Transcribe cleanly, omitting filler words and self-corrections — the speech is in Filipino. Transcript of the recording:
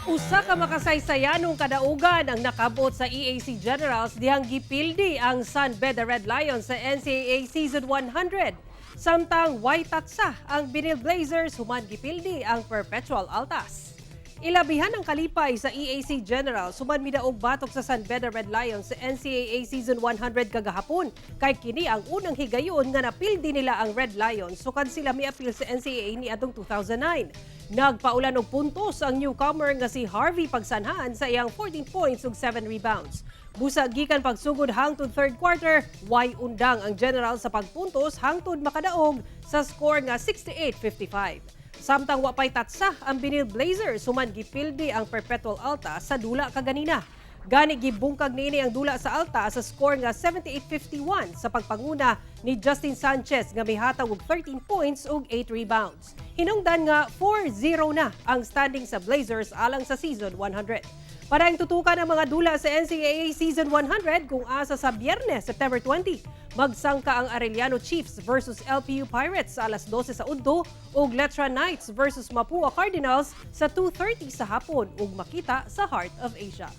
Usa ka makasaysayanong kadaugan ang nakabot sa EAC Generals dihang gipildi ang San Beda Red Lions sa NCAA Season 100. Samtang white tatsa ang Binil Blazers human gipildi ang Perpetual Altas. Ilabihan ang kalipay sa EAC Generals human midaog batok sa San Beda Red Lions sa NCAA Season 100 kagahapon kay kini ang unang higayon nga napildi nila ang Red Lions sukad sila miapil sa NCAA ni adtong 2009. Nagpaulan og puntos ang newcomer nga si Harvey Pagsanhaan sa iyang 14 points ug 7 rebounds. Busa gikan pagsugod hangtod third quarter, way undang ang General sa pagpuntos hangtod makadaog sa score nga 68-55. Samtang wapay tatsa ang Binil Blazers human gipildi ang Perpetual Alta sa dula kaganina. Gani gibungkag niini ang dula sa Alta sa score nga 78-51 sa pagpanguna ni Justin Sanchez nga mihatag og 13 points ug 8 rebounds. Hinungdan nga 4-0 na ang standing sa Blazers alang sa Season 100. Paraing tutukan ang mga dula sa NCAA Season 100 kung asa sa Biyernes, September 20. Magsangka ang Arellano Chiefs versus LPU Pirates sa alas 12 sa udto ug Letra Knights versus Mapua Cardinals sa 2:30 sa hapon ug makita sa Heart of Asia.